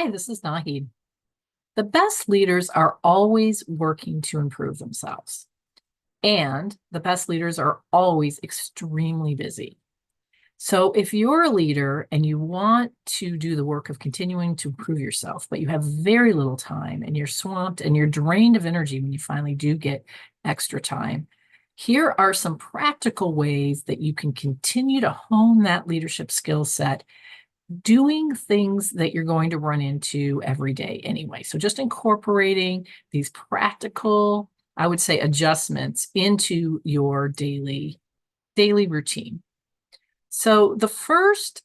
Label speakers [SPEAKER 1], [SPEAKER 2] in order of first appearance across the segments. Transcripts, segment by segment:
[SPEAKER 1] Hi, this is Nahid. The best leaders are always working to improve themselves, and the best leaders are always extremely busy. So, if you're a leader and you want to do the work of continuing to improve yourself, but you have very little time and you're swamped and you're drained of energy when you finally do get extra time, here are some practical ways that you can continue to hone that leadership skill set doing things that you're going to run into every day anyway. So just incorporating these practical, I would say, adjustments into your daily routine. So the first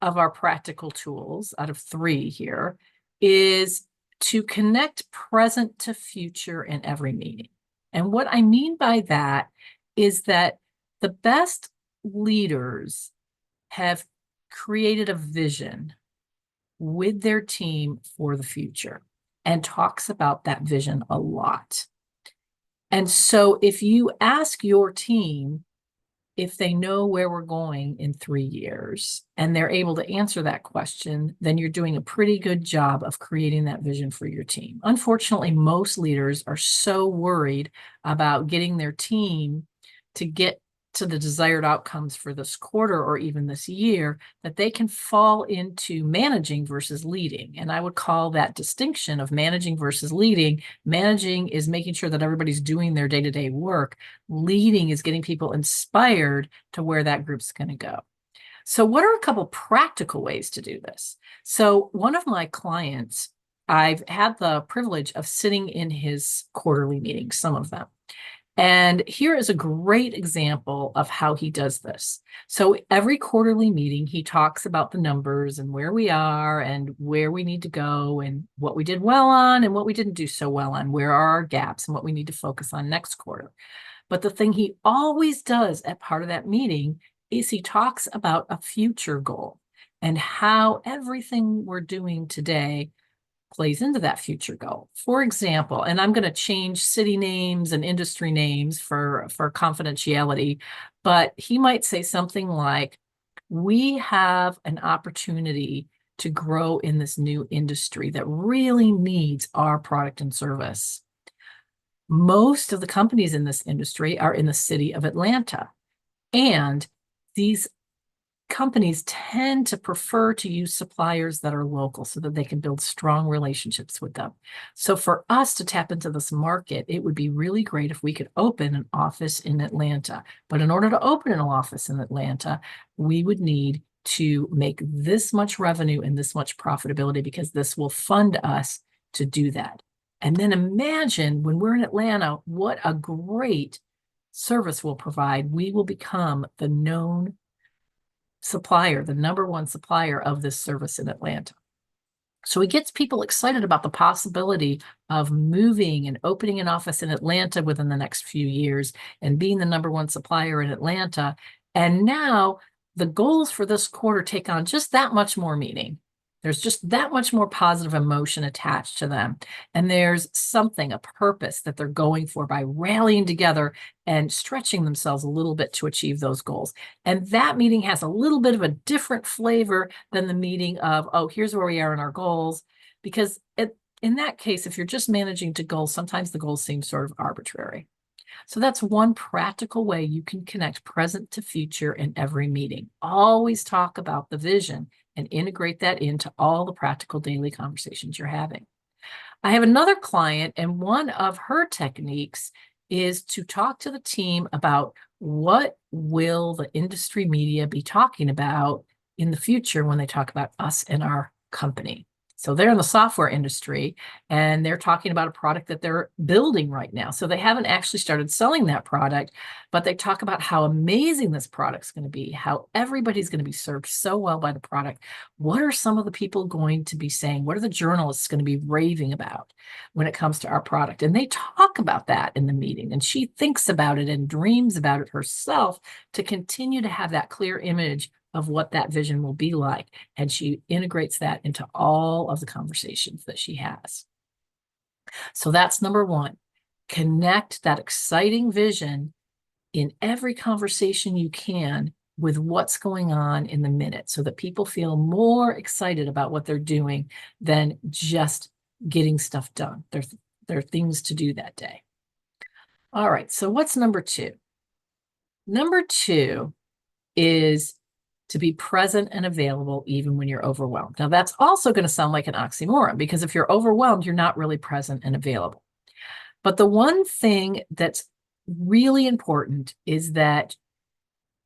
[SPEAKER 1] of our practical tools out of three here is to connect present to future in every meeting. And what I mean by that is that the best leaders have created a vision with their team for the future and talks about that vision a lot. And so if you ask your team if they know where we're going in 3 years and they're able to answer that question, then you're doing a pretty good job of creating that vision for your team. Unfortunately, most leaders are so worried about getting their team to get to the desired outcomes for this quarter or even this year that they can fall into managing versus leading. And I would call that distinction of managing versus leading. Managing is making sure that everybody's doing their day-to-day work. Leading is getting people inspired to where that group's going to go. So what are a couple practical ways to do this? So one of my clients, I've had the privilege of sitting in his quarterly meetings, some of them. And here is a great example of how he does this. So every quarterly meeting, he talks about the numbers and where we are and where we need to go and what we did well on and what we didn't do so well on, where are our gaps and what we need to focus on next quarter. But the thing he always does at part of that meeting is he talks about a future goal and how everything we're doing today plays into that future goal. For example, and I'm going to change city names and industry names for confidentiality, but he might say something like, we have an opportunity to grow in this new industry that really needs our product and service. Most of the companies in this industry are in the city of Atlanta, and these companies tend to prefer to use suppliers that are local so that they can build strong relationships with them. So for us to tap into this market, it would be really great if we could open an office in Atlanta. But in order to open an office in Atlanta, we would need to make this much revenue and this much profitability because this will fund us to do that. And then imagine when we're in Atlanta, what a great service we'll provide. We will become the known supplier, the number one supplier of this service in Atlanta. So it gets people excited about the possibility of moving and opening an office in Atlanta within the next few years and being the number one supplier in Atlanta. And now the goals for this quarter take on just that much more meaning. There's just that much more positive emotion attached to them. And there's something, a purpose that they're going for by rallying together and stretching themselves a little bit to achieve those goals. And that meeting has a little bit of a different flavor than the meeting of, oh, here's where we are in our goals. Because in that case, if you're just managing to goals, sometimes the goals seem sort of arbitrary. So that's one practical way you can connect present to future in every meeting. Always talk about the vision and integrate that into all the practical daily conversations you're having. I have another client, and one of her techniques is to talk to the team about what will the industry media be talking about in the future when they talk about us and our company. So they're in the software industry and they're talking about a product that they're building right now. So they haven't actually started selling that product, but they talk about how amazing this product's going to be, how everybody's going to be served so well by the product. What are some of the people going to be saying? What are the journalists going to be raving about when it comes to our product? And they talk about that in the meeting, and she thinks about it and dreams about it herself to continue to have that clear image of what that vision will be like. And she integrates that into all of the conversations that she has. So that's number one. Connect that exciting vision in every conversation you can with what's going on in the minute so that people feel more excited about what they're doing than just getting stuff done. There are things to do that day. All right, so what's number two? Number two is to be present and available even when you're overwhelmed. Now, that's also going to sound like an oxymoron, because if you're overwhelmed, you're not really present and available. But the one thing that's really important is that,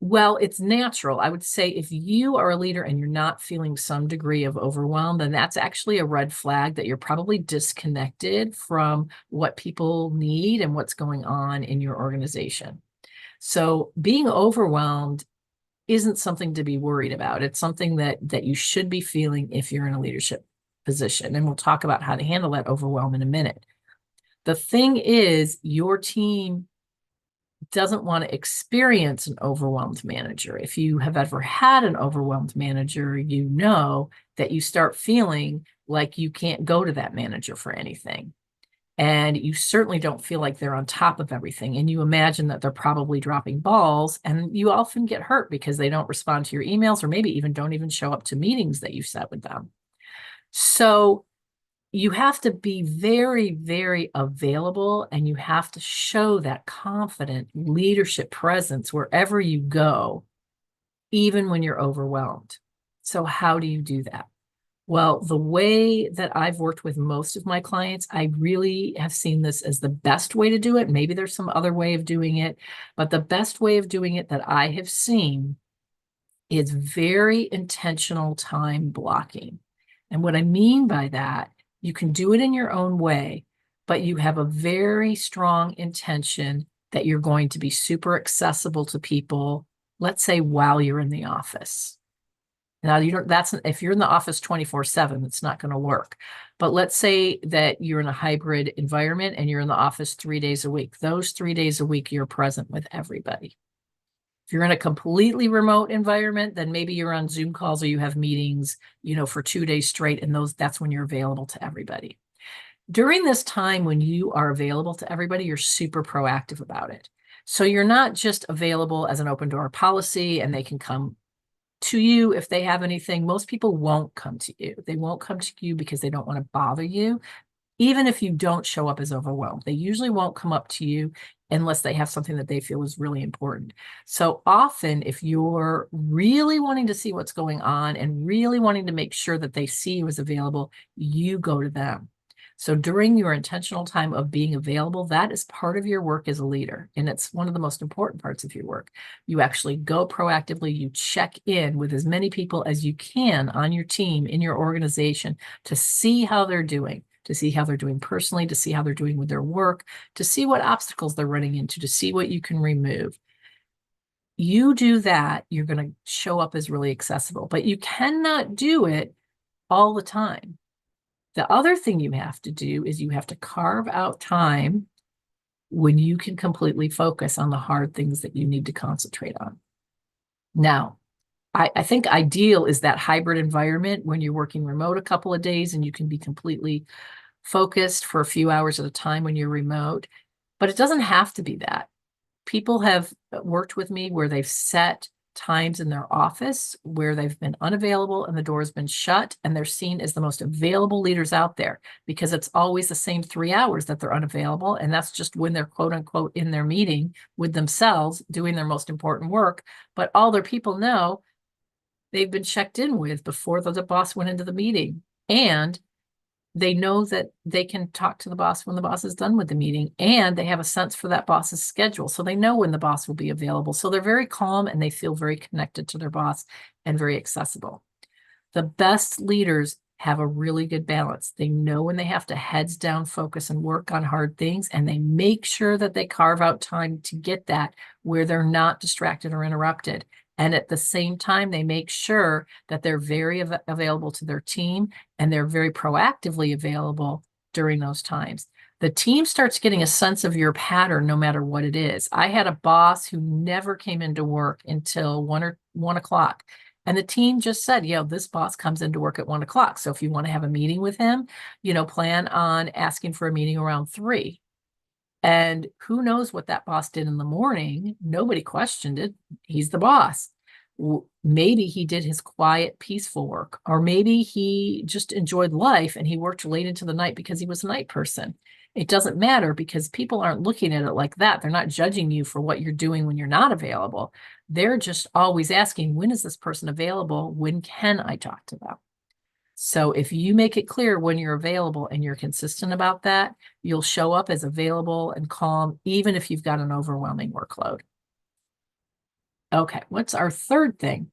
[SPEAKER 1] well, it's natural. I would say if you are a leader and you're not feeling some degree of overwhelm, then that's actually a red flag that you're probably disconnected from what people need and what's going on in your organization. So being overwhelmed isn't something to be worried about. It's something that you should be feeling if you're in a leadership position. And we'll talk about how to handle that overwhelm in a minute. The thing is, your team doesn't want to experience an overwhelmed manager. If you have ever had an overwhelmed manager, you know that you start feeling like you can't go to that manager for anything. And you certainly don't feel like they're on top of everything. And you imagine that they're probably dropping balls, and you often get hurt because they don't respond to your emails, or maybe even don't even show up to meetings that you set with them. So you have to be very, very available, and you have to show that confident leadership presence wherever you go, even when you're overwhelmed. So how do you do that? Well, the way that I've worked with most of my clients, I really have seen this as the best way to do it. Maybe there's some other way of doing it, but the best way of doing it that I have seen is very intentional time blocking. And what I mean by that, you can do it in your own way, but you have a very strong intention that you're going to be super accessible to people, let's say while you're in the office. Now, if you're in the office 24/7, it's not going to work. But let's say that you're in a hybrid environment and you're in the office 3 days a week. Those 3 days a week, you're present with everybody. If you're in a completely remote environment, then maybe you're on Zoom calls or you have meetings, for 2 days straight, and that's when you're available to everybody. During this time when you are available to everybody, you're super proactive about it. So you're not just available as an open door policy and they can come to you if they have anything. Most people won't come to you. They won't come to you because they don't want to bother you. Even if you don't show up as overwhelmed, they usually won't come up to you unless they have something that they feel is really important. So often, if you're really wanting to see what's going on and really wanting to make sure that they see you as available, you go to them. So during your intentional time of being available, that is part of your work as a leader. And it's one of the most important parts of your work. You actually go proactively, you check in with as many people as you can on your team, in your organization, to see how they're doing, to see how they're doing personally, to see how they're doing with their work, to see what obstacles they're running into, to see what you can remove. You do that, you're going to show up as really accessible, but you cannot do it all the time. The other thing you have to do is you have to carve out time when you can completely focus on the hard things that you need to concentrate on. Now, I think ideal is that hybrid environment when you're working remote a couple of days and you can be completely focused for a few hours at a time when you're remote, but it doesn't have to be that. People have worked with me where they've set times in their office where they've been unavailable and the door has been shut, and they're seen as the most available leaders out there because it's always the same 3 hours that they're unavailable. And that's just when they're quote unquote in their meeting with themselves doing their most important work. But all their people know they've been checked in with before the boss went into the meeting. And they know that they can talk to the boss when the boss is done with the meeting, and they have a sense for that boss's schedule. So they know when the boss will be available. So they're very calm and they feel very connected to their boss and very accessible. The best leaders have a really good balance. They know when they have to heads down focus and work on hard things, and they make sure that they carve out time to get that where they're not distracted or interrupted. And at the same time, they make sure that they're very available to their team and they're very proactively available during those times. The team starts getting a sense of your pattern no matter what it is. I had a boss who never came into work until 1 o'clock. And the team just said, this boss comes into work at 1 o'clock. So if you want to have a meeting with him, plan on asking for a meeting around 3. And who knows what that boss did in the morning? Nobody questioned it. He's the boss. Maybe he did his quiet, peaceful work, or maybe he just enjoyed life and he worked late into the night because he was a night person. It doesn't matter because people aren't looking at it like that. They're not judging you for what you're doing when you're not available. They're just always asking, when is this person available? When can I talk to them? So if you make it clear when you're available and you're consistent about that, you'll show up as available and calm, even if you've got an overwhelming workload. Okay, what's our third thing?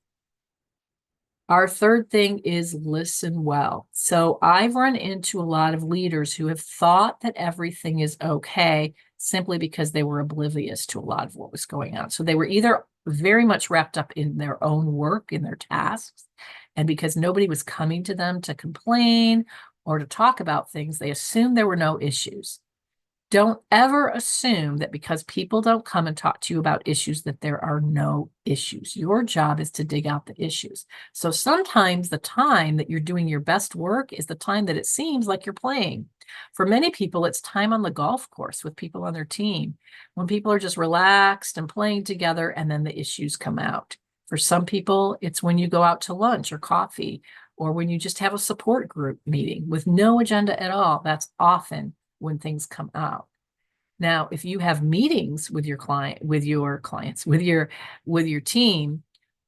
[SPEAKER 1] Our third thing is listen well. So I've run into a lot of leaders who have thought that everything is okay simply because they were oblivious to a lot of what was going on. So they were either very much wrapped up in their own work, in their tasks, and because nobody was coming to them to complain or to talk about things, they assumed there were no issues. Don't ever assume that because people don't come and talk to you about issues that there are no issues. Your job is to dig out the issues. So sometimes the time that you're doing your best work is the time that it seems like you're playing. For many people, it's time on the golf course with people on their team, when people are just relaxed and playing together, and then the issues come out. For some people, it's when you go out to lunch or coffee, or when you just have a support group meeting with no agenda at all. That's often when things come out. Now, if you have meetings with your clients, with your team,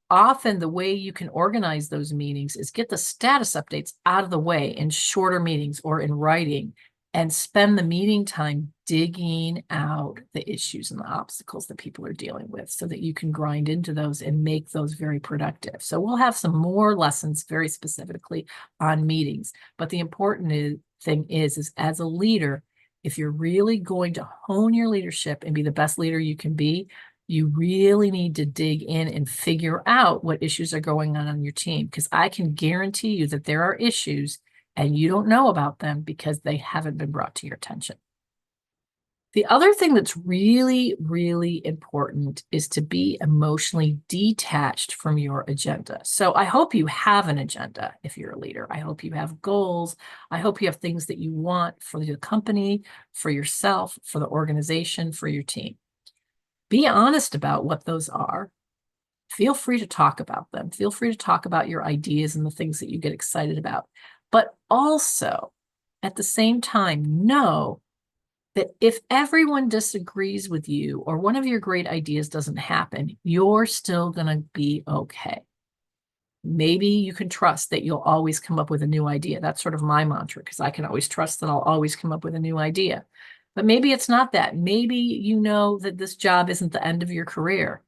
[SPEAKER 1] often the way you can organize those meetings is get the status updates out of the way in shorter meetings or in writing, and spend the meeting time digging out the issues and the obstacles that people are dealing with so that you can grind into those and make those very productive. So we'll have some more lessons very specifically on meetings. But the important thing is as a leader, if you're really going to hone your leadership and be the best leader you can be, you really need to dig in and figure out what issues are going on your team, because I can guarantee you that there are issues and you don't know about them because they haven't been brought to your attention. The other thing that's really, really important is to be emotionally detached from your agenda. So I hope you have an agenda if you're a leader. I hope you have goals. I hope you have things that you want for the company, for yourself, for the organization, for your team. Be honest about what those are. Feel free to talk about them. Feel free to talk about your ideas and the things that you get excited about. But also, at the same time, know that if everyone disagrees with you or one of your great ideas doesn't happen, you're still going to be okay. Maybe you can trust that you'll always come up with a new idea. That's sort of my mantra, because I can always trust that I'll always come up with a new idea. But maybe it's not that. Maybe you know that this job isn't the end of your career.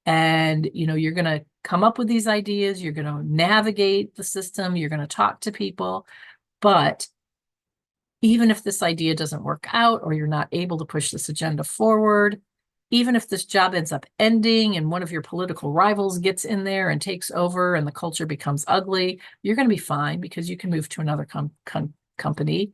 [SPEAKER 1] And you're going to come up with these ideas, you're going to navigate the system, you're going to talk to people. But even if this idea doesn't work out, or you're not able to push this agenda forward, even if this job ends up ending and one of your political rivals gets in there and takes over and the culture becomes ugly, you're going to be fine because you can move to another company.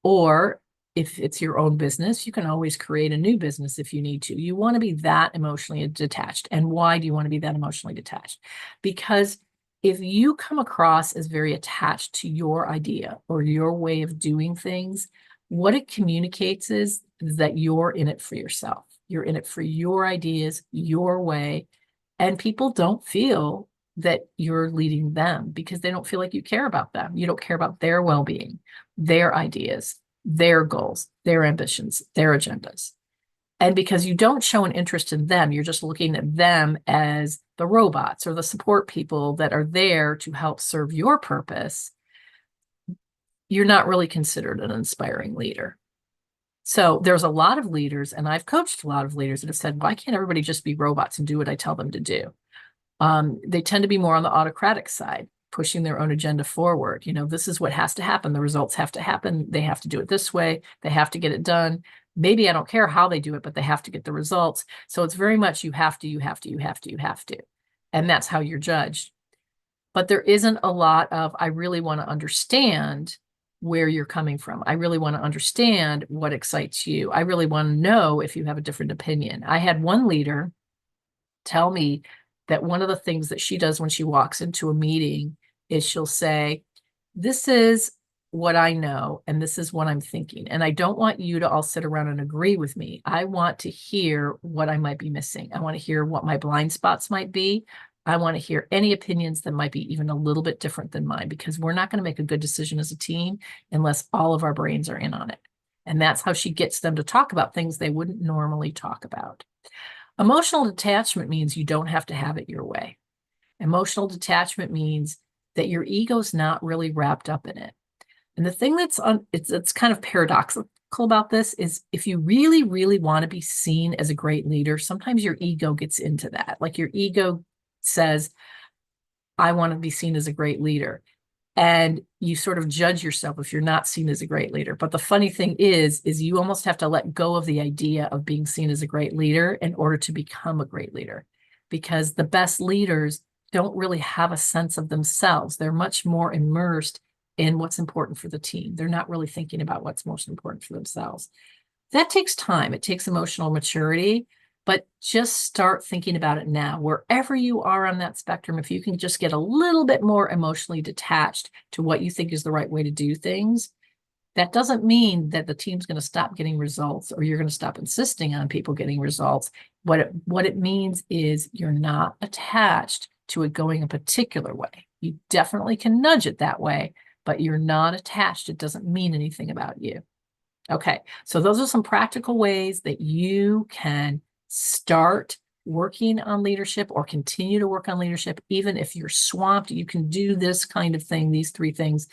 [SPEAKER 1] Or if it's your own business, you can always create a new business if you need to. You want to be that emotionally detached. And why do you want to be that emotionally detached? Because if you come across as very attached to your idea or your way of doing things, what it communicates is that you're in it for yourself. You're in it for your ideas, your way. And people don't feel that you're leading them because they don't feel like you care about them. You don't care about their well-being, their ideas, their goals, their ambitions, their agendas. And because you don't show an interest in them, you're just looking at them as the robots or the support people that are there to help serve your purpose, you're not really considered an inspiring leader. So there's a lot of leaders, and I've coached a lot of leaders that have said, why can't everybody just be robots and do what I tell them to do? They tend to be more on the autocratic side, pushing their own agenda forward. This is what has to happen. The results have to happen. They have to do it this way. They have to get it done. Maybe I don't care how they do it, but they have to get the results. So it's very much you have to, you have to, you have to, you have to. And that's how you're judged. But there isn't a lot of, I really want to understand where you're coming from. I really want to understand what excites you. I really want to know if you have a different opinion. I had one leader tell me that one of the things that she does when she walks into a meeting is she'll say, this is what I know, and this is what I'm thinking. And I don't want you to all sit around and agree with me. I want to hear what I might be missing. I want to hear what my blind spots might be. I want to hear any opinions that might be even a little bit different than mine, because we're not going to make a good decision as a team unless all of our brains are in on it. And that's how she gets them to talk about things they wouldn't normally talk about. Emotional detachment means you don't have to have it your way. Emotional detachment means that your ego's not really wrapped up in it. And the thing that's it's kind of paradoxical about this is, if you really, really want to be seen as a great leader, sometimes your ego gets into that. Like your ego says, I want to be seen as a great leader. And you sort of judge yourself if you're not seen as a great leader. But the funny thing is you almost have to let go of the idea of being seen as a great leader in order to become a great leader, because the best leaders don't really have a sense of themselves. They're much more immersed in what's important for the team. They're not really thinking about what's most important for themselves. That takes time. It takes emotional maturity, but just start thinking about it now. Wherever you are on that spectrum, if you can just get a little bit more emotionally detached to what you think is the right way to do things, that doesn't mean that the team's going to stop getting results or you're going to stop insisting on people getting results. What it means is you're not attached to it going a particular way. You definitely can nudge it that way, but you're not attached. It doesn't mean anything about you. Okay, so those are some practical ways that you can start working on leadership or continue to work on leadership. Even if you're swamped, you can do this kind of thing, these 3 things,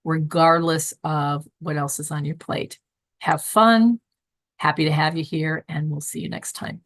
[SPEAKER 1] regardless of what else is on your plate. Have fun. Happy to have you here, and we'll see you next time.